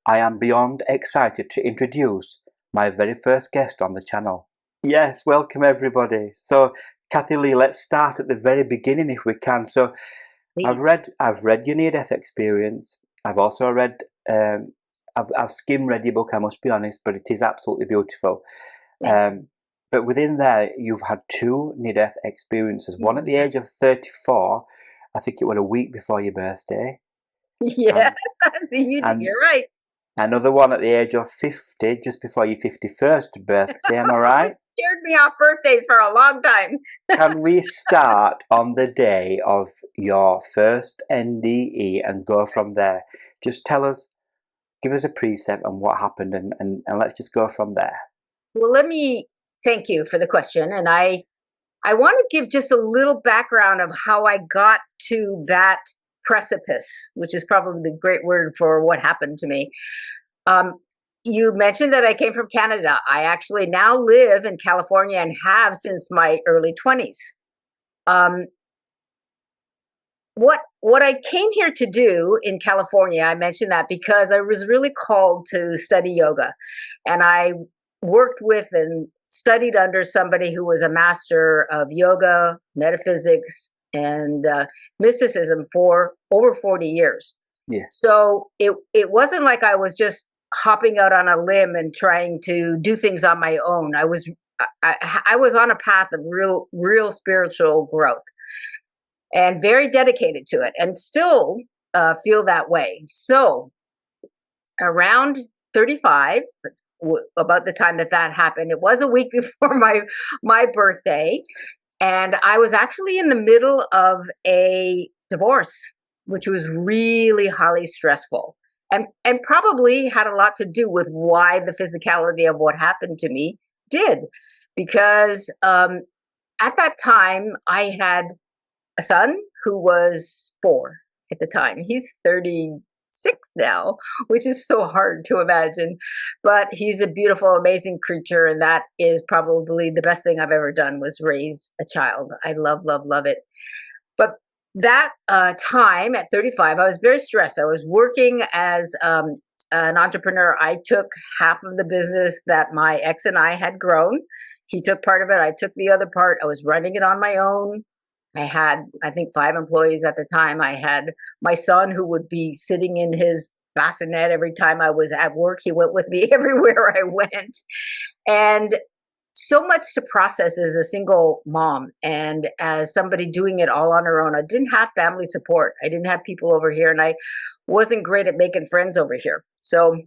I am beyond excited to introduce my very first guest on the channel. Yes, welcome everybody. So, Cathy Lee, let's start at the very beginning if we can. So, Please. I've read your near-death experience. I've also read, I've skim read your book. I must be honest, but it is absolutely beautiful. Thank Um, but within there, you've had two near-death experiences. One at the you. age of 34, I think it was a week before your birthday, Yeah, and and you're right. another one at the age of 50, just before your 51st birthday. Am I You right? scared me off birthdays for a long time. Can we start on the day of your first NDE and go from there? Just tell us, give us a precept on what happened, and let's just go from there. Well, let me thank you for the question. And I want to give just a little background of how I got to that precipice, which is probably the great word for what happened to me. Um, you mentioned that I came from Canada. I actually now live in California and have since my early 20s. Um, what I came here to do in California, I mentioned that because I was really called to study yoga, and I worked with and studied under somebody who was a master of yoga, metaphysics, and mysticism for over 40 years. Yeah, So it wasn't like I was just hopping out on a limb and trying to do things on my own. I was on a path of real spiritual growth and very dedicated to it, and still feel that way. So around 35, about the time that happened, it was a week before my birthday, and I was actually in the middle of a divorce, which was really highly stressful, and probably had a lot to do with why the physicality of what happened to me did, because at that time I had a son who was 4 at the time. He's 36 now, which is so hard to imagine. But he's a beautiful, amazing creature, and that is probably the best thing I've ever done was raise a child. I love, love, love it. But that time at 35, I was very stressed. I was working as an entrepreneur. I took half of the business that my ex and I had grown. He took part of it. I took the other part. I was running it on my own. I had, I think, 5 employees at the time. I had my son who would be sitting in his bassinet every time I was at work. He went with me everywhere I went. And so much to process as a single mom and as somebody doing it all on her own. I didn't have family support. I didn't have people over here, and I wasn't great at making friends over here. So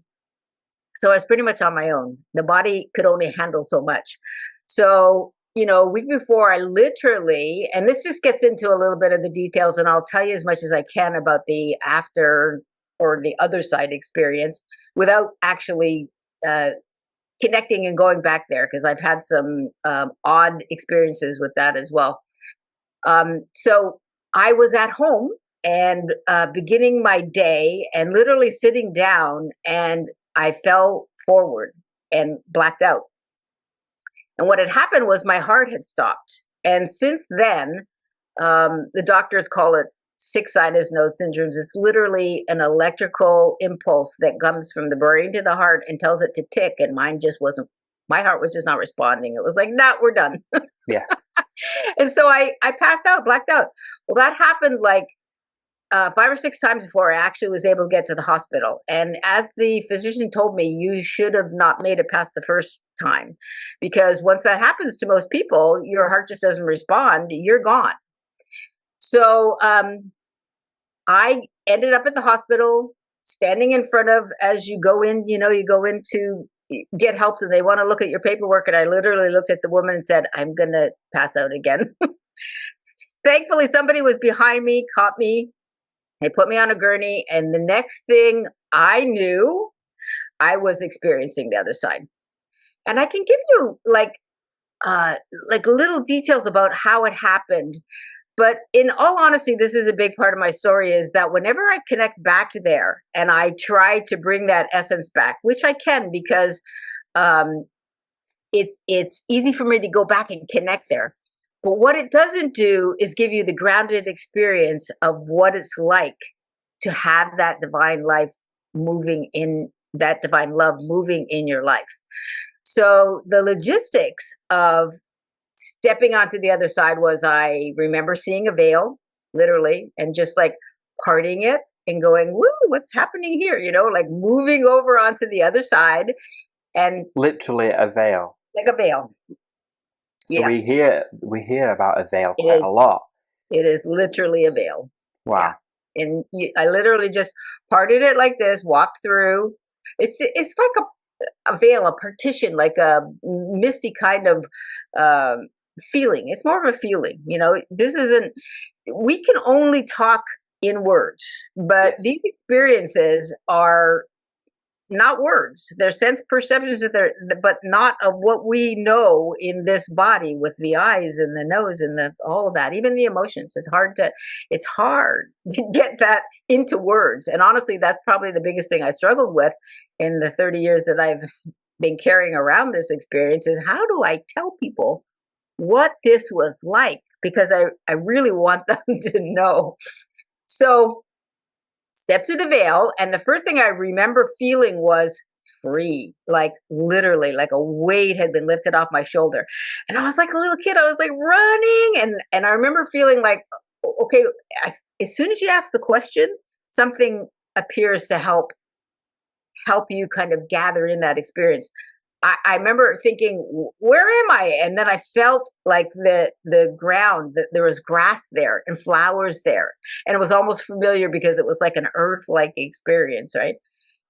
I was pretty much on my own. The body could only handle so much. So, a week before, I literally, and this just gets into a little bit of the details, and I'll tell you as much as I can about the after or the other side experience without actually connecting and going back there, because I've had some odd experiences with that as well. So I was at home and beginning my day and literally sitting down, and I fell forward and blacked out. And what had happened was my heart had stopped. And since then, the doctors call it sick sinus node syndromes. It's literally an electrical impulse that comes from the brain to the heart and tells it to tick. And mine just wasn't, my heart was just not responding. It was like, nah, we're done. yeah, And so I passed out, blacked out. Well, that happened like 5 or 6 times before I actually was able to get to the hospital. And as the physician told me, you should have not made it past the first time, because once that happens to most people, your heart just doesn't respond, you're gone. So I ended up at the hospital, standing in front of, as you go in, you go in to get help and they want to look at your paperwork. And I literally looked at the woman and said, I'm going to pass out again. Thankfully, somebody was behind me, caught me. They put me on a gurney. And the next thing I knew, I was experiencing the other side. And I can give you like little details about how it happened. But in all honesty, this is a big part of my story, is that whenever I connect back there and I try to bring that essence back, which I can, because it's easy for me to go back and connect there. But what it doesn't do is give you the grounded experience of what it's like to have that divine life moving in that divine love moving in your life. So the logistics of stepping onto the other side was, I remember seeing a veil, literally, and just like parting it and going, woo, what's happening here? Like moving over onto the other side, and Literally a veil. like a veil. So Yeah, we hear about a veil it quite a is. lot. It is literally a veil. Yeah. Wow. And I literally just parted it like this, walked through. It's like a veil, a partition, like a misty kind of um, feeling. It's more of a feeling. This isn't. We can only talk in words, but Yes. these experiences are not words. They're sense perceptions that but not of what we know in this body with the eyes and the nose and the all of that. Even the emotions. It's hard to get that into words. And honestly, that's probably the biggest thing I struggled with in the 30 years that I've been carrying around this experience, is how do I tell people what this was like? Because I really want them to know. So stepped through the veil, and the first thing I remember feeling was free, like literally, like a weight had been lifted off my shoulder. And I was like a little kid, I was like running, and I remember feeling like, okay, as soon as you ask the question, something appears to help you kind of gather in that experience. I remember thinking, where am I? And then I felt like the ground, that there was grass there and flowers there. And it was almost familiar because it was like an earth-like experience, right?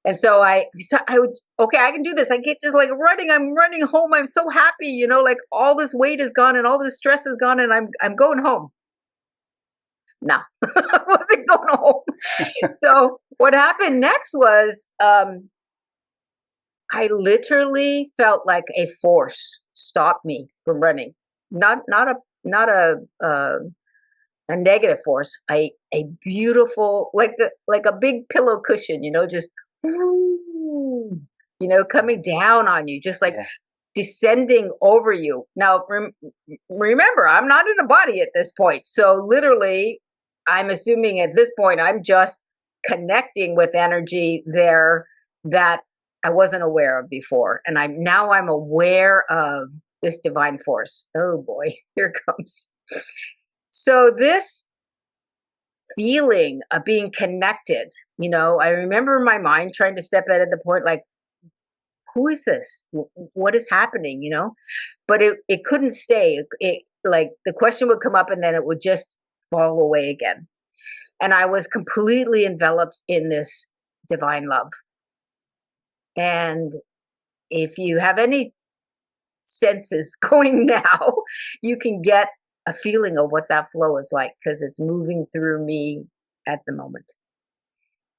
And so I would, okay, I can do this. I get just like running. I'm running home. I'm so happy, like all this weight is gone and all this stress is gone, and I'm going home. No, I wasn't going home. So what happened next was I literally felt like a force stopped me from running. Not a negative force. A beautiful, like a big pillow cushion, just coming down on you, just like Yeah. descending over you. Now remember, I'm not in a body at this point. So literally, I'm assuming at this point I'm just connecting with energy there that I wasn't aware of before. And I'm aware of this divine force. Oh boy, here it comes. So this feeling of being connected, I remember my mind trying to step out at the point like, who is this? What is happening? But it couldn't stay. It like the question would come up and then it would just fall away again. And I was completely enveloped in this divine love. And if you have any senses going now, you can get a feeling of what that flow is like, because it's moving through me at the moment.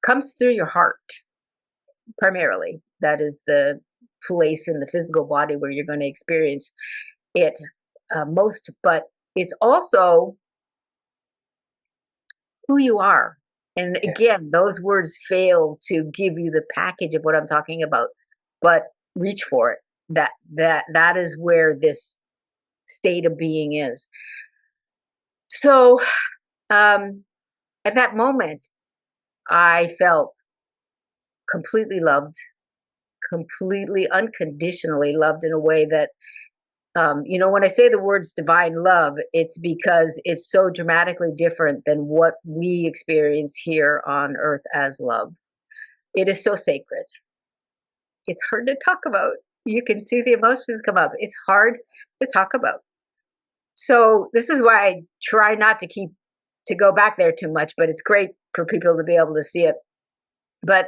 Comes through your heart, primarily. That is the place in the physical body where you're going to experience it most, but it's also who you are. And Yeah. again, those words fail to give you the package of what I'm talking about, but reach for it. That is where this state of being is. So at that moment, I felt completely loved, completely unconditionally loved in a way that, when I say the words divine love, it's because it's so dramatically different than what we experience here on earth as love. It is so sacred. It's hard to talk about. You can see the emotions come up. It's hard to talk about. So this is why I try not to go back there too much, but it's great for people to be able to see it. But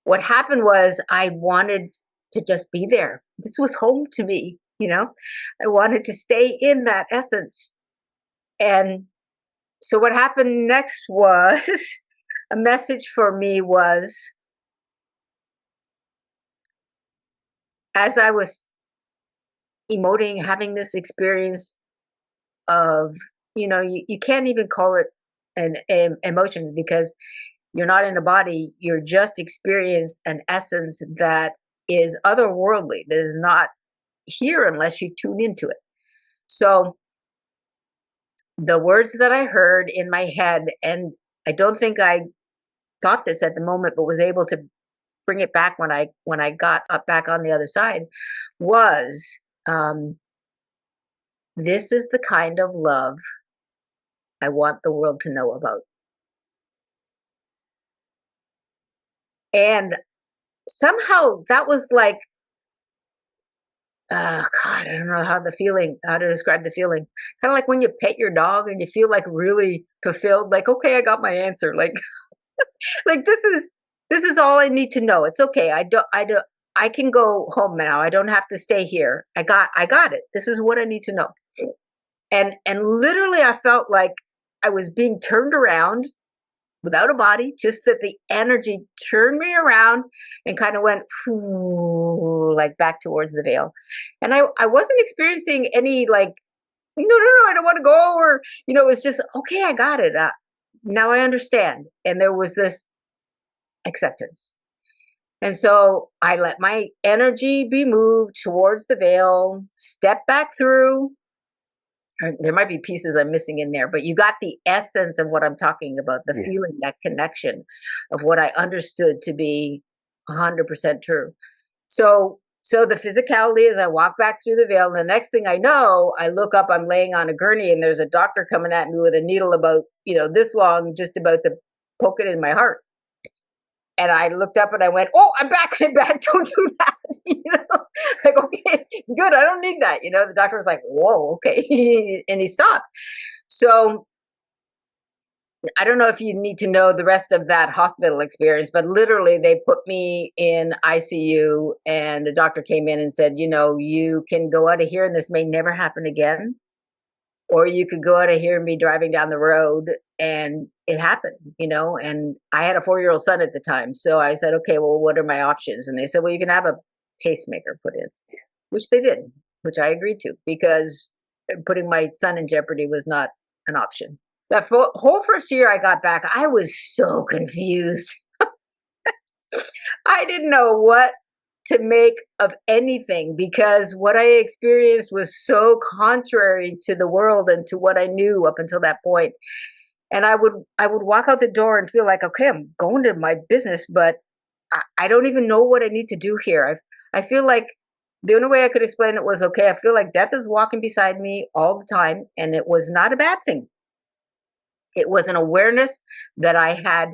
what happened was I wanted to just be there. This was home to me, I wanted to stay in that essence. And so what happened next was a message for me was, as I was emoting, having this experience of, you can't even call it an emotion, because you're not in a body. You're just experience an essence that is otherworldly, that is not here unless you tune into it. So the words that I heard in my head, and I don't think I thought this at the moment, but was able to bring it back when I got up back on the other side was, um, this is the kind of love I want the world to know about. And somehow that was like, God, I don't know how to describe the feeling. Kind of like when you pet your dog and you feel like really fulfilled, like, okay, I got my answer. Like this is all I need to know. It's okay. I can go home now. I don't have to stay here. I got it. This is what I need to know. And literally I felt like I was being turned around without a body, just that the energy turned me around and kind of went like back towards the veil. And I wasn't experiencing any like, no, I don't want to go, or, it was just, okay, I got it. Now I understand. And there was this acceptance. And so I let my energy be moved towards the veil, step back through. There might be pieces I'm missing in there, but you got the essence of what I'm talking about, the feeling, that connection of what I understood to be 100% true. So the physicality is I walk back through the veil, and the next thing I know, I look up, I'm laying on a gurney, and there's a doctor coming at me with a needle about, this long, just about to poke it in my heart. And I looked up and I went, oh, I'm back, don't do that. Like, okay, good, I don't need that. The doctor was like, whoa, okay. And he stopped. So I don't know if you need to know the rest of that hospital experience, but literally they put me in ICU, and the doctor came in and said, you can go out of here and this may never happen again. Or you could go out of here and be driving down the road, and it happened, and I had a 4-year-old son at the time. So I said, okay, well, what are my options? And they said, well, you can have a pacemaker put in, which they did, which I agreed to, because putting my son in jeopardy was not an option. That whole first year I got back, I was so confused. I didn't know what to make of anything, because what I experienced was so contrary to the world and to what I knew up until that point. And I would walk out the door and feel like, okay, I'm going to my business, but I don't even know what I need to do here. I feel like the only way I could explain it was, okay, I feel like death is walking beside me all the time, and it was not a bad thing. It was an awareness that I had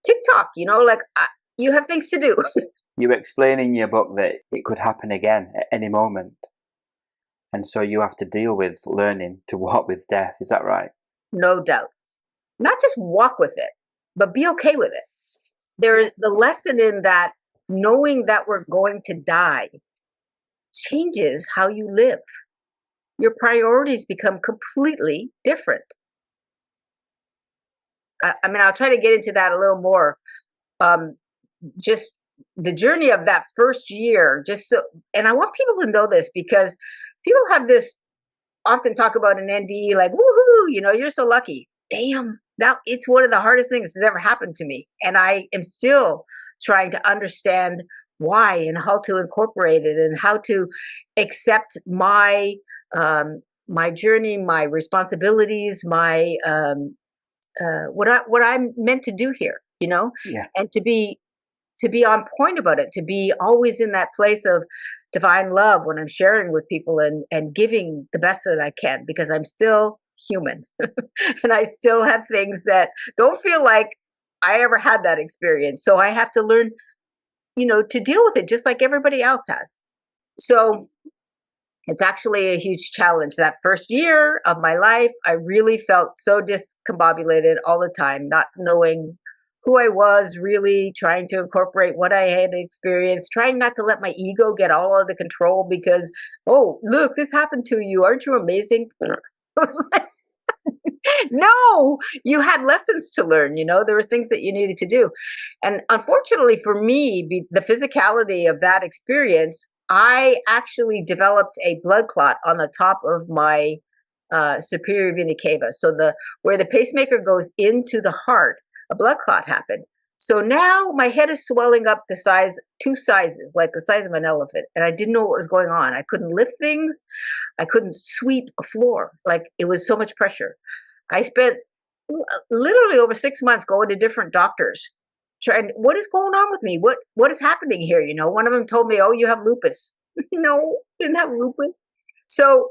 TikTok, like you have things to do. You explain in your book that it could happen again at any moment. And so you have to deal with learning to walk with death. Is that right? No doubt. Not just walk with it, but be okay with it. There is the lesson in that, knowing that we're going to die changes how you live. Your priorities become completely different. I mean, I'll try to get into that a little more. Just the journey of that first year, and I want people to know this, because people have this, often talk about an NDE like, woohoo, you're so lucky. Damn, now it's one of the hardest things that's ever happened to me. And I am still trying to understand why and how to incorporate it, and how to accept my journey, my responsibilities, my what I'm meant to do here, and to be on point about it, to be always in that place of divine love when I'm sharing with people, and giving the best that I can, because I'm still human and I still have things that don't feel like I ever had that experience. So I have to learn, to deal with it just like everybody else has. So it's actually a huge challenge. That first year of my life, I really felt so discombobulated all the time, not knowing who I was, really trying to incorporate what I had experienced, trying not to let my ego get all out of control, because, oh, look, this happened to you. Aren't you amazing? I was like, no, you had lessons to learn. There were things that you needed to do. And unfortunately for me, the physicality of that experience, I actually developed a blood clot on the top of my superior vena cava. So where the pacemaker goes into the heart, a blood clot happened. So now my head is swelling up two sizes, like the size of an elephant. And I didn't know what was going on. I couldn't lift things. I couldn't sweep a floor. Like, it was so much pressure. I spent literally over 6 months going to different doctors, trying, what is going on with me? What is happening here? One of them told me, "Oh, you have lupus." No, didn't have lupus. So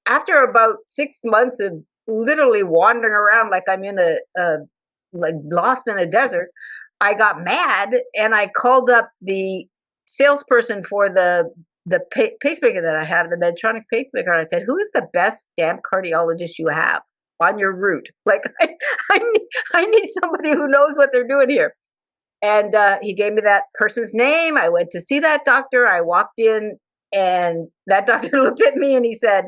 after about 6 months of literally wandering around like I'm in a like lost in a desert, I got mad and I called up the salesperson for the pacemaker that I have, the Medtronic's pacemaker, and I said, "Who is the best damn cardiologist you have on your route? Like, I need somebody who knows what they're doing here." And he gave me that person's name. I went to see that doctor. I walked in, and that doctor looked at me and he said,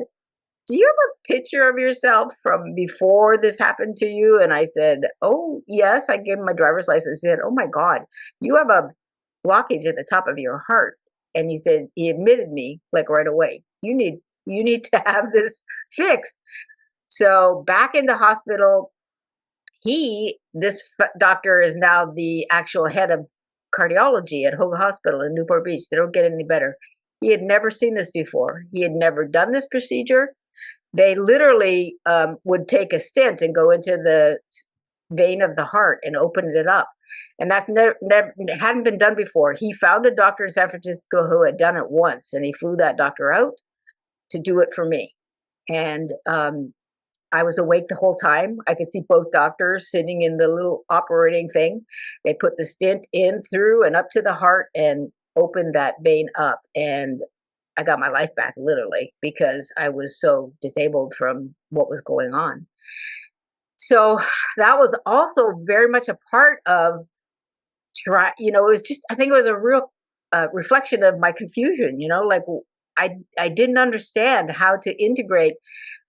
"Do you have a picture of yourself from before this happened to you?" And I said, "Oh, yes." I gave him my driver's license. He said, "Oh my God, you have a blockage at the top of your heart." And he said, he admitted me like right away. You need to have this fixed. So back in the hospital, this doctor is now the actual head of cardiology at Hoga Hospital in Newport Beach. They don't get any better. He had never seen this before. He had never done this procedure. They literally would take a stent and go into the vein of the heart and open it up. And that's never hadn't been done before. He found a doctor in San Francisco who had done it once, and he flew that doctor out to do it for me. And I was awake the whole time. I could see both doctors sitting in the little operating thing. They put the stent in, through, and up to the heart and opened that vein up. And I got my life back, literally, because I was so disabled from what was going on. So that was also very much a part of it was just, I think it was a real reflection of my confusion, like I didn't understand how to integrate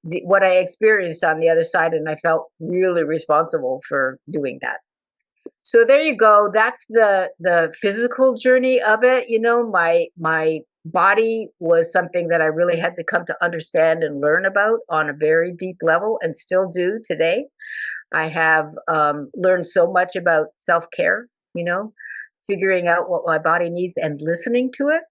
what I experienced on the other side, and I felt really responsible for doing that. So there you go. That's the physical journey of it. My body was something that I really had to come to understand and learn about on a very deep level, and still do today. I have learned so much about self-care, figuring out what my body needs and listening to it,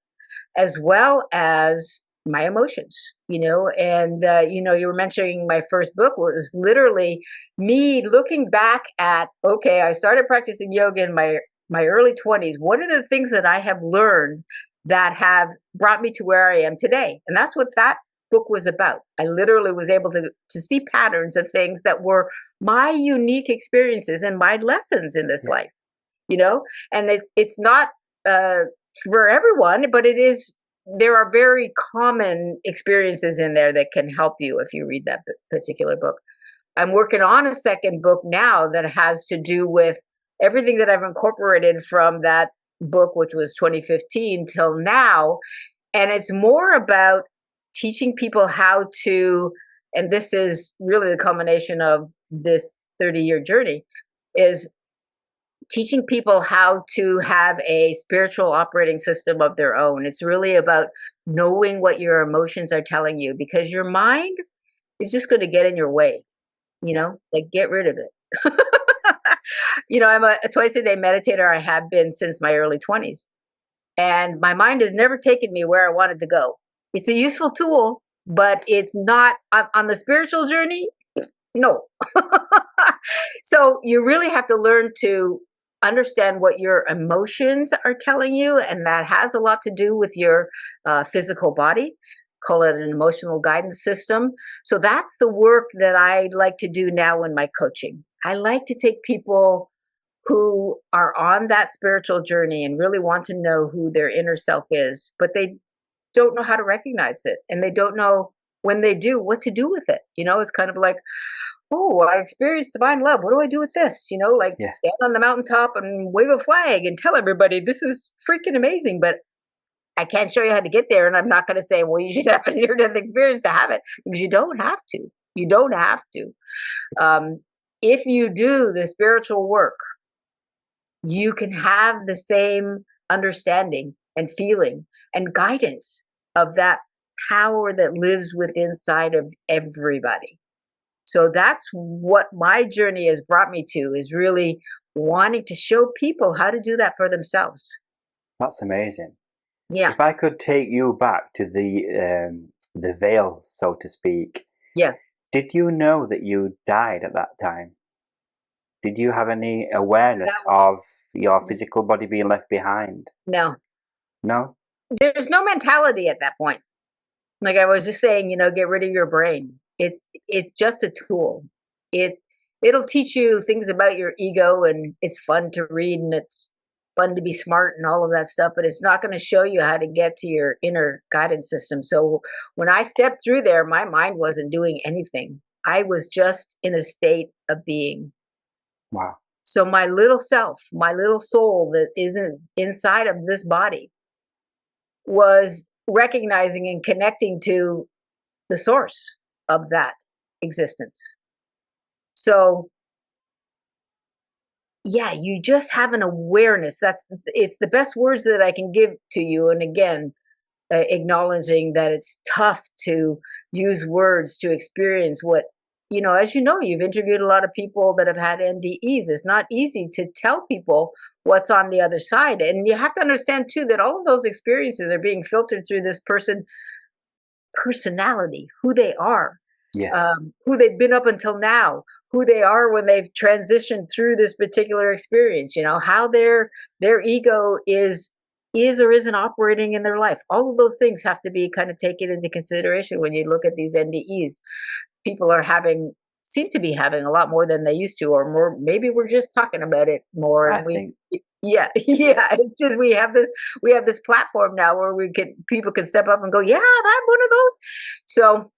as well as my emotions, and you were mentioning my first book was literally me looking back at, okay, I started practicing yoga in my early 20s. What are the things that I have learned that have brought me to where I am today? And that's what that book was about. I literally was able to see patterns of things that were my unique experiences and my lessons in this life, and it's not for everyone, but it is. There are very common experiences in there that can help you if you read that particular book. I'm working on a second book now that has to do with everything that I've incorporated from that book, which was 2015 till now. And it's more about teaching people how to, and this is really the culmination of this 30-year journey, is teaching people how to have a spiritual operating system of their own. It's really about knowing what your emotions are telling you, because your mind is just going to get in your way, like get rid of it. I'm a twice-a-day meditator. I have been since my early 20s. And my mind has never taken me where I wanted to go. It's a useful tool, but it's not on the spiritual journey. No. So you really have to learn to understand what your emotions are telling you, and that has a lot to do with your physical body. Call it an emotional guidance system. So that's the work that I like to do now in my coaching. I like to take people who are on that spiritual journey and really want to know who their inner self is, but they don't know how to recognize it, and they don't know, when they do, what to do with it. It's kind of like, oh, I experienced divine love. What do I do with this? Stand on the mountaintop and wave a flag and tell everybody this is freaking amazing. But I can't show you how to get there. And I'm not going to say, well, you should have a near-death experience to have it, because you don't have to. You don't have to. If you do the spiritual work, you can have the same understanding and feeling and guidance of that power that lives within inside of everybody. So that's what my journey has brought me to, is really wanting to show people how to do that for themselves. That's amazing. Yeah. If I could take you back to the veil, so to speak. Yeah. Did you know that you died at that time? Did you have any awareness of your physical body being left behind? No. No? There's no mentality at that point. Like I was just saying, get rid of your brain. It's just a tool. It'll teach you things about your ego, and it's fun to read, and it's fun to be smart and all of that stuff, but it's not going to show you how to get to your inner guidance system. So when I stepped through there, my mind wasn't doing anything. I was just in a state of being. Wow. So my little self, my little soul that isn't inside of this body, was recognizing and connecting to the source of that existence. So yeah, you just have an awareness. It's the best words that I can give to you. And again, acknowledging that it's tough to use words to experience what, as you've interviewed a lot of people that have had NDEs. It's not easy to tell people what's on the other side. And you have to understand too, that all of those experiences are being filtered through this personality, who they are, who they've been up until now, who they are when they've transitioned through this particular experience, how their ego is or isn't operating in their life. All of those things have to be kind of taken into consideration when you look at these NDEs. People seem to be having a lot more than they used to, or more. Maybe we're just talking about it more. I think. Yeah. It's just we have this platform now where people can step up and go, yeah, I'm one of those. So,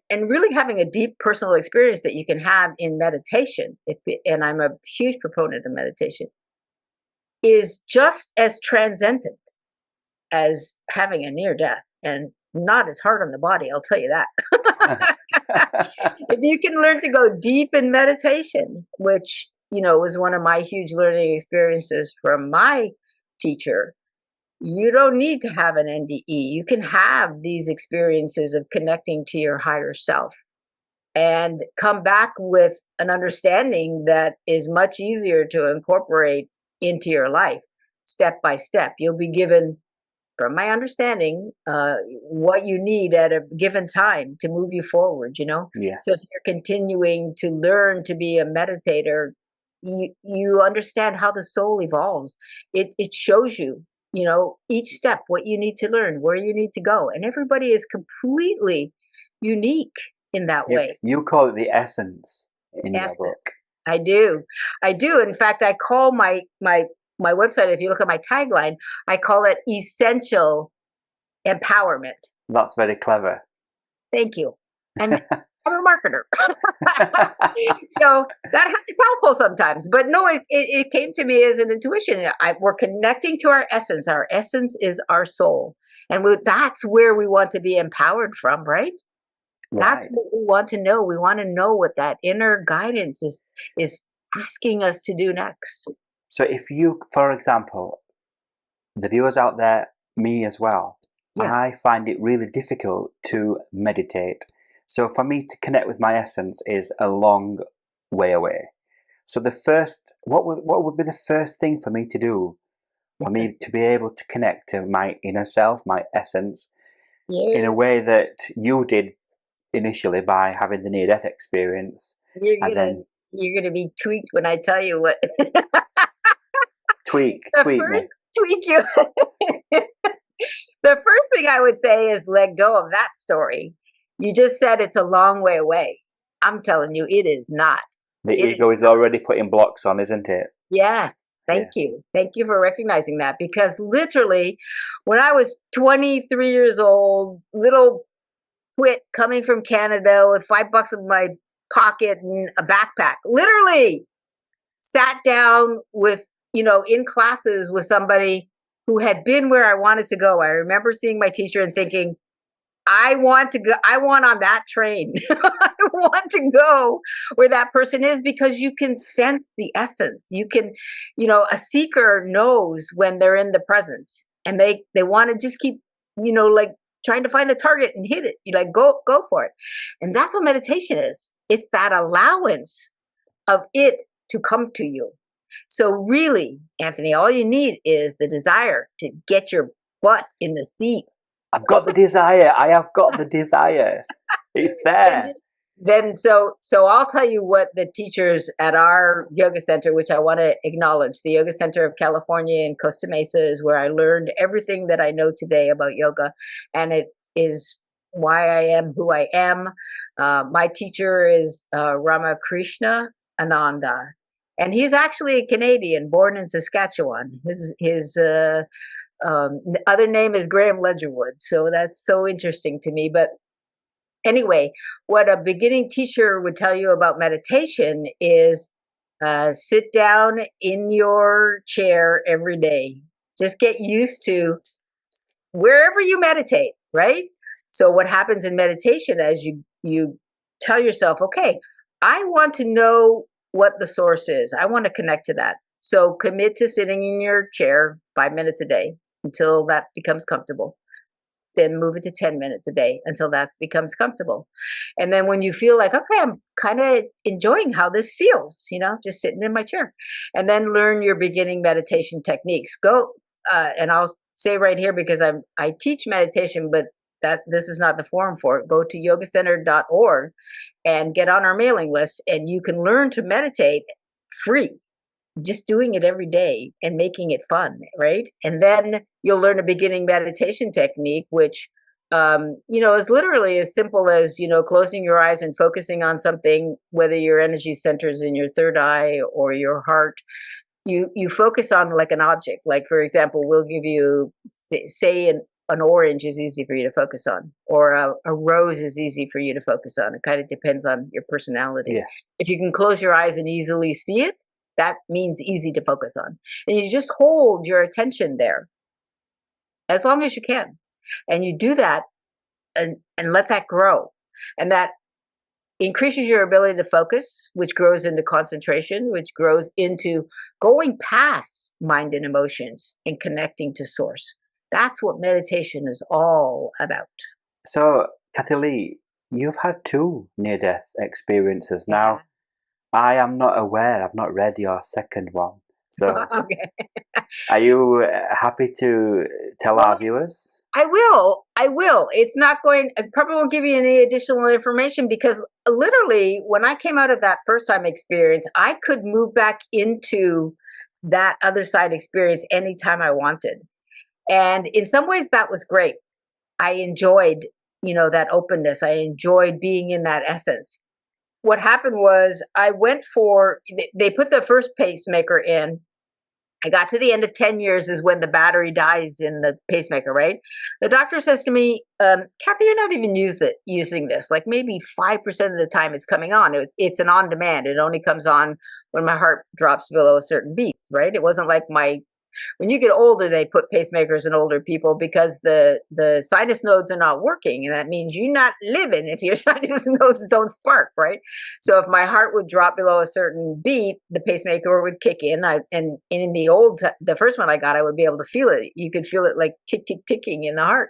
and really having a deep personal experience that you can have in meditation. And I'm a huge proponent of meditation, is just as transcendent as having a near death, and not as hard on the body, I'll tell you that. If you can learn to go deep in meditation, which, was one of my huge learning experiences from my teacher, you don't need to have an NDE. You can have these experiences of connecting to your higher self and come back with an understanding that is much easier to incorporate into your life step by step. You'll be given, from my understanding, what you need at a given time to move you forward, Yeah. So if you're continuing to learn to be a meditator, you understand how the soul evolves. It shows you, each step, what you need to learn, where you need to go. And everybody is completely unique in that way. You call it the essence in your book. I do. In fact, I call my website, if you look at my tagline, I call it Essential Empowerment. That's very clever. Thank you. And I'm a marketer. So it's helpful sometimes. But no, it came to me as an intuition. We're connecting to our essence. Our essence is our soul. And that's where we want to be empowered from, right? That's what we want to know. We want to know what that inner guidance is asking us to do next. So if you, for example, the viewers out there, me as well, I find it really difficult to meditate. So for me to connect with my essence is a long way away. So what would be the first thing for me to do, for me to be able to connect to my inner self, my essence, in a way that you did initially by having the near-death experience? You're gonna be tweaked when I tell you what. tweak me. Tweak you. The first thing I would say is let go of that story. You just said it's a long way away. I'm telling you, it is not. The ego is already putting blocks on, isn't it? Yes. Thank you. Thank you for recognizing that, because literally when I was 23 years old, little twit coming from Canada with $5 in my pocket and a backpack, literally sat down with, in classes with somebody who had been where I wanted to go. I remember seeing my teacher and thinking, I want to go. I want on that train. I want to go where that person is, because you can sense the essence. You can, a seeker knows when they're in the presence, and they want to just keep, like trying to find a target and hit it. You like, go for it. And that's what meditation is. It's that allowance of it to come to you. So really, Anthony, all you need is the desire to get your butt in the seat. I've got the desire. I have got the desire. It's there. So I'll tell you what the teachers at our yoga center, which I want to acknowledge, the Yoga Center of California in Costa Mesa, is where I learned everything that I know today about yoga, and it is why I am who I am. My teacher is Ramakrishna Ananda, and he's actually a Canadian, born in Saskatchewan. His other name is Graham Ledgerwood, so that's so interesting to me. But anyway, what a beginning teacher would tell you about meditation is sit down in your chair every day. Just get used to wherever you meditate, right? So what happens in meditation as you tell yourself, okay, I want to know what the source is. I want to connect to that. So commit to sitting in your chair 5 minutes a day until that becomes comfortable. Then move it to 10 minutes a day until that becomes comfortable. And then when you feel like, okay, I'm kind of enjoying how this feels, just sitting in my chair. And then learn your beginning meditation techniques. Go, and I'll say right here, because I teach meditation, but this is not the forum for it. Go to yogacenter.org and get on our mailing list, and you can learn to meditate free, just doing it every day and making it fun, right? And then you'll learn a beginning meditation technique, which, is literally as simple as, closing your eyes and focusing on something, whether your energy centers in your third eye or your heart. You focus on like an object. Like, for example, we'll give you, say an orange is easy for you to focus on, or a rose is easy for you to focus on. It kind of depends on your personality. Yeah. If you can close your eyes and easily see it, that means easy to focus on. And you just hold your attention there as long as you can. And you do that and let that grow. And that increases your ability to focus, which grows into concentration, which grows into going past mind and emotions and connecting to source. That's what meditation is all about. So, Cathy Lee, you've had 2 near-death experiences now. I am not aware. I've not read your second one. So, Okay. are you happy to tell our viewers? I will. It's not going, I probably won't give you any additional information, because literally when I came out of that first time experience, I could move back into that other side experience anytime I wanted. And in some ways that was great. I enjoyed, that openness. I enjoyed being in that essence. What happened was they put the first pacemaker in. I got to the end of 10 years is when the battery dies in the pacemaker, right? The doctor says to me, Cathy, you're not even using this. Like maybe 5% of the time it's coming on. It's an on demand. It only comes on when my heart drops below a certain beats, right? It wasn't like when you get older, they put pacemakers in older people because the sinus nodes are not working. And that means you're not living if your sinus nodes don't spark, right? So if my heart would drop below a certain beat, the pacemaker would kick in. And in the first one I got, I would be able to feel it. You could feel it like tick, tick, ticking in the heart.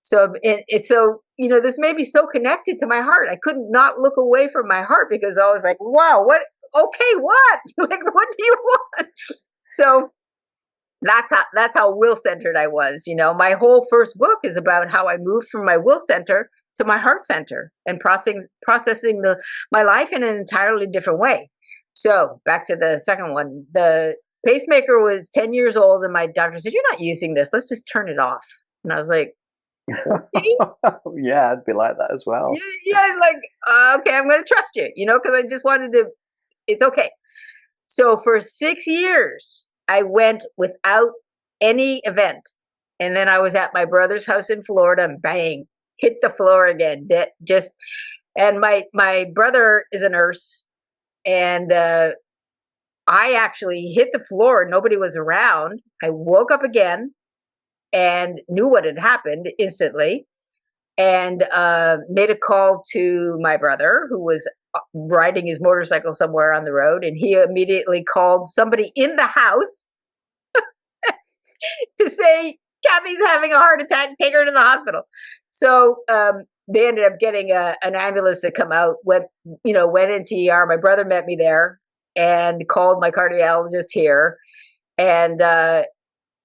So this made me so connected to my heart. I couldn't not look away from my heart, because I was like, wow, what? Okay, what? Like, what do you want? So that's how will centered I was. My whole first book is about how I moved from my will center to my heart center and processing my life in an entirely different way. So back to the second one. The pacemaker was 10 years old, and my doctor said, "You're not using this. Let's just turn it off." And I was like, okay. Yeah, I'd be like that as well. Yeah, like, okay, I'm going to trust you, because I just wanted to, it's okay. So for 6 years, I went without any event. And then I was at my brother's house in Florida, and bang, hit the floor again. And my brother is a nurse, and I actually hit the floor. Nobody was around. I woke up again and knew what had happened instantly, and made a call to my brother, who was riding his motorcycle somewhere on the road, and he immediately called somebody in the house to say, Cathy's having a heart attack, take her to the hospital. So they ended up getting an ambulance to come out, went into ER. My brother met me there and called my cardiologist here, and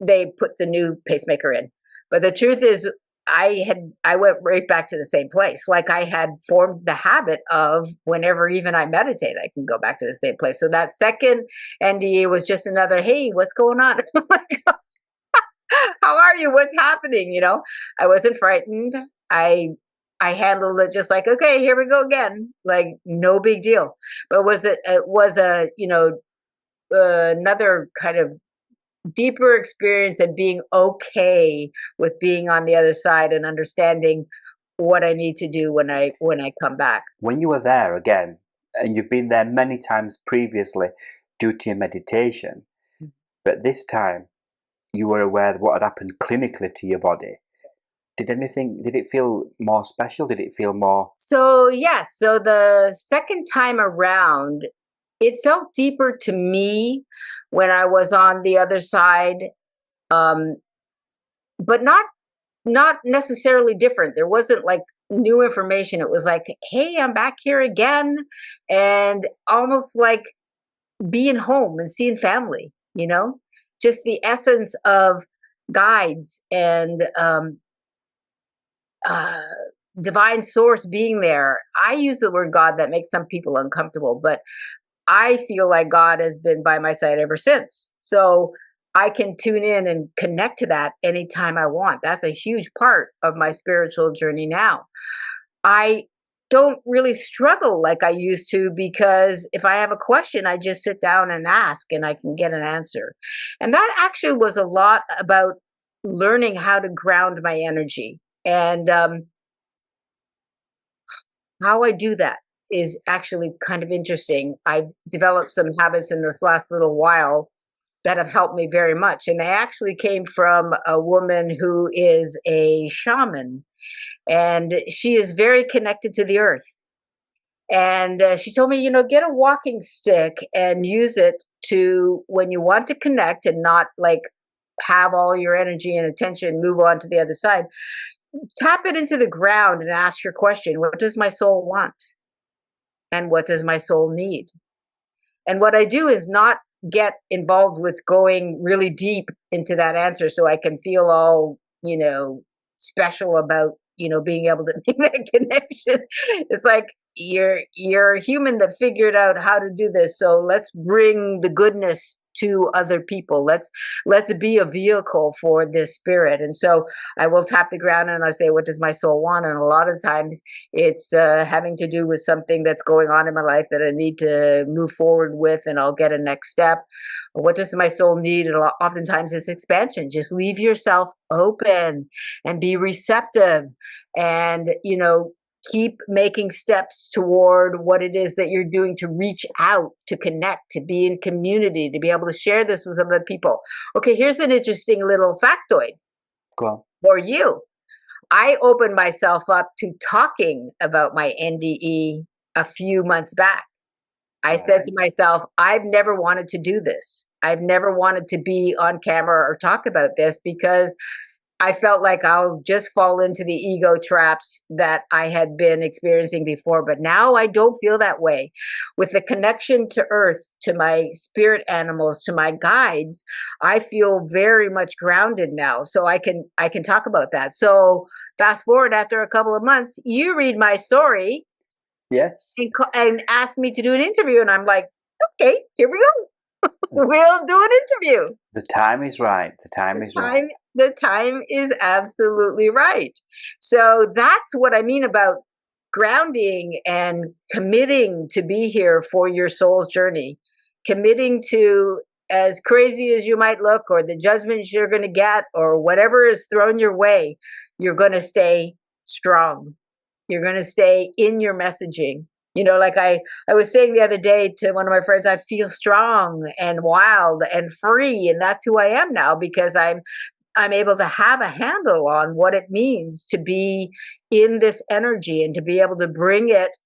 they put the new pacemaker in. But the truth is, I went right back to the same place. Like I had formed the habit of whenever even I meditate, I can go back to the same place. So that second NDE was just another, hey, what's going on? How are you? What's happening? I wasn't frightened. I I handled it just like, okay, here we go again. Like no big deal. But it was a, another kind of deeper experience and being okay with being on the other side and understanding what I need to do when I come back. When you were there again, and you've been there many times previously due to your meditation, but this time you were aware of what had happened clinically to your body. Did it feel more special? Did it feel more? So yes, so the second time around, it felt deeper to me when I was on the other side, um, but not necessarily different. There wasn't like new information. It was like, hey, I'm back here again, and almost like being home and seeing family. Just the essence of guides and uh, divine source being there. I use the word God, that makes some people uncomfortable, but I feel like God has been by my side ever since. So I can tune in and connect to that anytime I want. That's a huge part of my spiritual journey now. I don't really struggle like I used to, because if I have a question, I just sit down and ask and I can get an answer. And that actually was a lot about learning how to ground my energy. And how I do that is actually kind of interesting. I've developed some habits in this last little while that have helped me very much. And they actually came from a woman who is a shaman, and she is very connected to the earth. And she told me, get a walking stick and use it to, when you want to connect and not like have all your energy and attention move on to the other side, tap it into the ground and ask your question: what does my soul want? And what does my soul need? And what I do is not get involved with going really deep into that answer so I can feel all, special about, being able to make that connection. It's like, you're a human that figured out how to do this. So let's bring the goodness to other people. Let's be a vehicle for this spirit. And so I will tap the ground and I say, what does my soul want? And a lot of times it's having to do with something that's going on in my life that I need to move forward with, and I'll get a next step. What does my soul need? And oftentimes it's expansion. Just leave yourself open and be receptive, and keep making steps toward what it is that you're doing to reach out, to connect, to be in community, to be able to share this with other people. Okay, here's an interesting little factoid. Go on. For you. I opened myself up to talking about my NDE a few months back. I said to myself, I've never wanted to do this. I've never wanted to be on camera or talk about this, because I felt like I'll just fall into the ego traps that I had been experiencing before. But now I don't feel that way. With the connection to earth, to my spirit animals, to my guides, I feel very much grounded now. So I can talk about that. So fast forward, after a couple of months, you read my story. Yes. And ask me to do an interview. And I'm like, okay, here we go. We'll do an interview. The time is right. The time is right. The time is absolutely right. So that's what I mean about grounding and committing to be here for your soul's journey. Committing to, as crazy as you might look, or the judgments you're going to get, or whatever is thrown your way, you're going to stay strong. You're going to stay in your messaging. Like I was saying the other day to one of my friends, I feel strong and wild and free. And that's who I am now, because I'm able to have a handle on what it means to be in this energy and to be able to bring it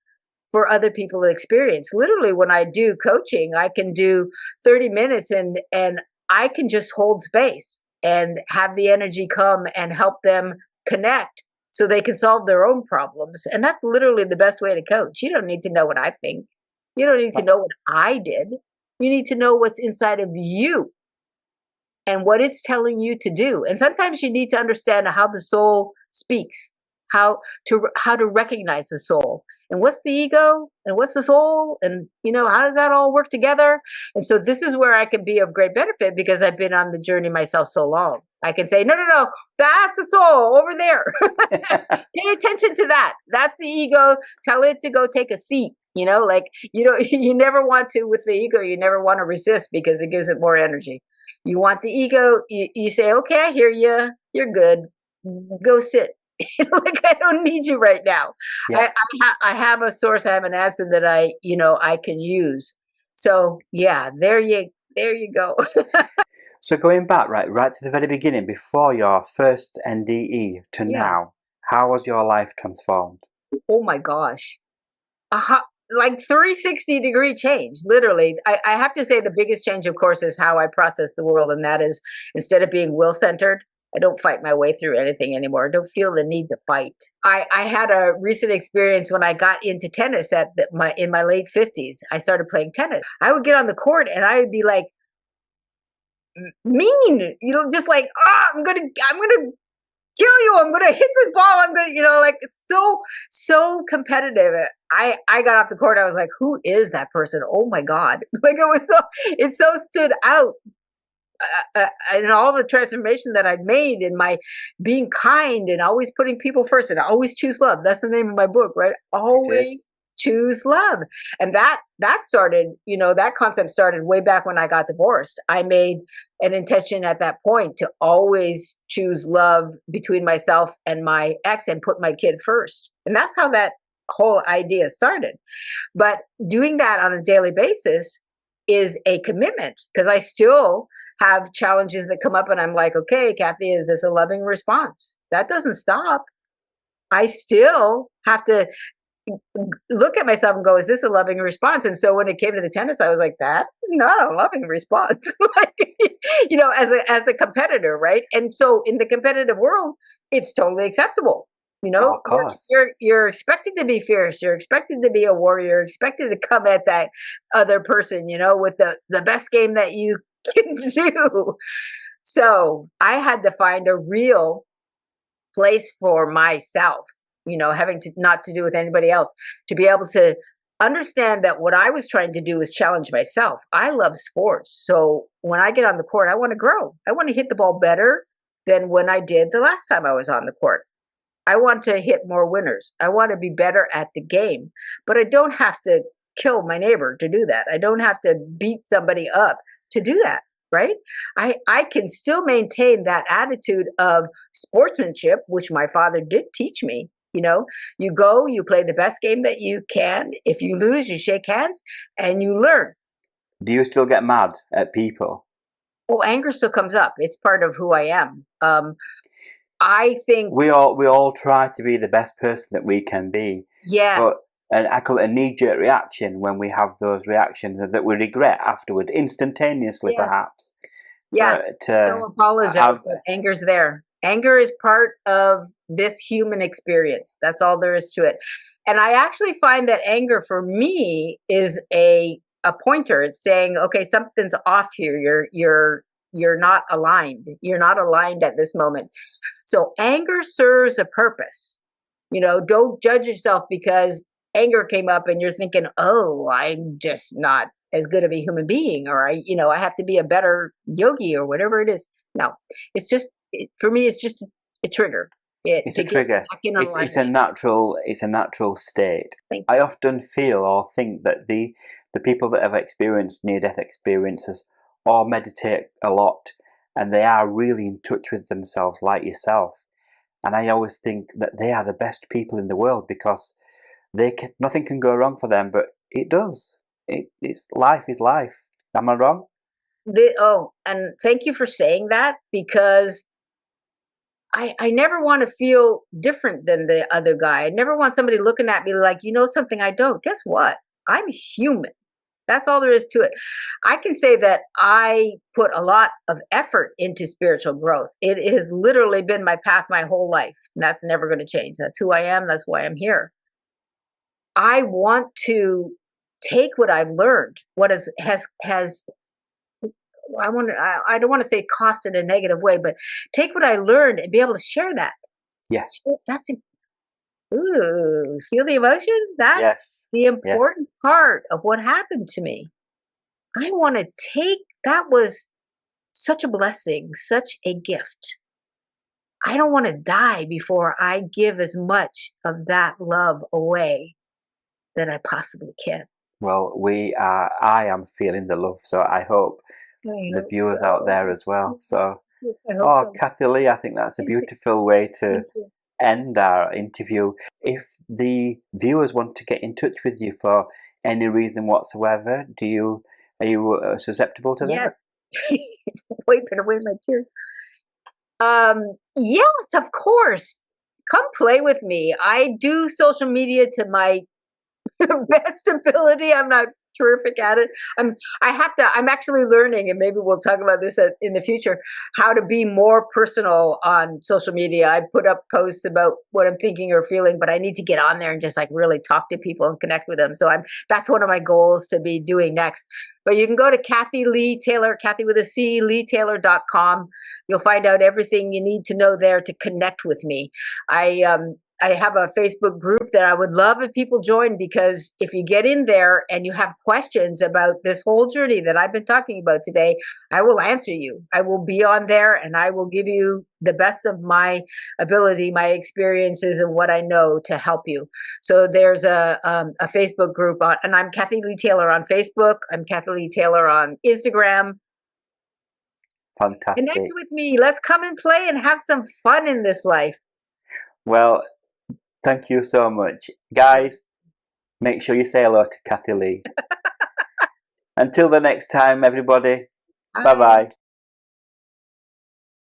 for other people to experience. Literally, when I do coaching, I can do 30 minutes and I can just hold space and have the energy come and help them connect so they can solve their own problems. And that's literally the best way to coach. You don't need to know what I think. You don't need to know what I did. You need to know what's inside of you. and what it's telling you to do. And sometimes you need to understand how the soul speaks, how to recognize the soul, and what's the ego and what's the soul, and how does that all work together. And so this is where I can be of great benefit, because I've been on the journey myself so long. I can say, no, no, no, that's the soul over there. Pay attention to that. That's the ego. Tell it to go take a seat. Like, you never want to, with the ego, you never want to resist, because it gives it more energy. You want the ego, you say, okay, I hear you. You're good. Go sit. Like, I don't need you right now. Yeah. I have a source, I have an answer that I can use. So yeah, there you go. So going back, right to the very beginning, before your first NDE to Yeah. now, how was your life transformed? Oh my gosh. Like 360-degree change, literally. I have to say the biggest change, of course, is how I process the world. And that is, instead of being will-centered, I don't fight my way through anything anymore. I don't feel the need to fight. I had a recent experience when I got into tennis in my late 50s. I started playing tennis. I would get on the court and I would be like, mean, just like, I'm gonna kill you. I'm gonna hit this ball. I'm gonna, like, it's so competitive. I got off the court. I was like, who is that person? Oh my God. Like, it so stood out. And all the transformation that I'd made in my being kind and always putting people first, and I always choose love. That's the name of my book, right? Always choose love. And that started, that concept started way back when I got divorced. I made an intention at that point to always choose love between myself and my ex and put my kid first. And that's how that whole idea started. But doing that on a daily basis is a commitment, because I still have challenges that come up and I'm like, okay, Cathy, is this a loving response? That doesn't stop. I still have to look at myself and go, is this a loving response? And so when it came to the tennis, I was like, that's not a loving response. Like, as a competitor, right? And so in the competitive world, it's totally acceptable. Oh, of course. You're expected to be fierce. You're expected to be a warrior. You're expected to come at that other person, with the best game that you can do. So I had to find a real place for myself, having to not to do with anybody else, to be able to understand that what I was trying to do is challenge myself. I love sports. So when I get on the court, I want to grow. I want to hit the ball better than when I did the last time I was on the court. I want to hit more winners. I want to be better at the game, but I don't have to kill my neighbor to do that. I don't have to beat somebody up to do that, right? I can still maintain that attitude of sportsmanship, which my father did teach me. You go, you play the best game that you can. If you lose, you shake hands and you learn. Do you still get mad at people? Oh, anger still comes up. It's part of who I am. I think we all try to be the best person that we can be. Yes. And I call it a knee-jerk reaction when we have those reactions that we regret afterward, instantaneously, perhaps. Yeah. Don't apologize, but anger's there. Anger is part of this human experience. That's all there is to it. And I actually find that anger for me is a pointer. It's saying, okay, something's off here. You're not aligned. You're not aligned at this moment. So anger serves a purpose. Don't judge yourself because anger came up and you're thinking, oh, I'm just not as good of a human being, or I have to be a better yogi or whatever it is. No, it's just, for me, it's just a trigger. It's a trigger. It's a natural state. I often feel or think that the people that have experienced near-death experiences or meditate a lot, and they are really in touch with themselves, like yourself. And I always think that they are the best people in the world, because nothing can go wrong for them, but it does. It's life is life. Am I wrong? And thank you for saying that, because I never want to feel different than the other guy. I never want somebody looking at me like, something I don't. Guess what? I'm human. That's all there is to it. I can say that I put a lot of effort into spiritual growth. It has literally been my path my whole life. And that's never going to change. That's who I am. That's why I'm here. I want to take what I've learned, what has I don't want to say cost in a negative way, but take what I learned and be able to share that. Yeah. That's ooh, feel the emotion? That's Yes. the Yes. important part of what happened to me. I want to take that was such a blessing, such a gift. I don't want to die before I give as much of that love away that I possibly can. Well, I am feeling the love, so I hope I the hope viewers out so. there as well. So, I hope oh, so. Cathy Lee, I think that's a beautiful way to Thank you. end our interview. If the viewers want to get in touch with you for any reason whatsoever, are you susceptible to that? Yes. Wiping away my tears. Yes, of course. Come play with me. I do social media to my best ability. I'm not terrific at it. I'm actually learning, and maybe we'll talk about this in the future, how to be more personal on social media. I put up posts about what I'm thinking or feeling, but I need to get on there and just like really talk to people and connect with them. So that's one of my goals to be doing next. But you can go to Cathy Lee Taylor, Cathy with a C, leetaylor.com. You'll find out everything you need to know there to connect with me. I have a Facebook group that I would love if people join, because if you get in there and you have questions about this whole journey that I've been talking about today, I will answer you. I will be on there and I will give you the best of my ability, my experiences, and what I know to help you. So there's a Facebook group, and I'm Cathy Lee Taylor on Facebook. I'm Cathy Lee Taylor on Instagram. Connect Fantastic. with me. Let's come and play and have some fun in this life. Well, thank you so much. Guys, make sure you say hello to Cathy Lee. Until the next time, everybody. Bye Bye. bye.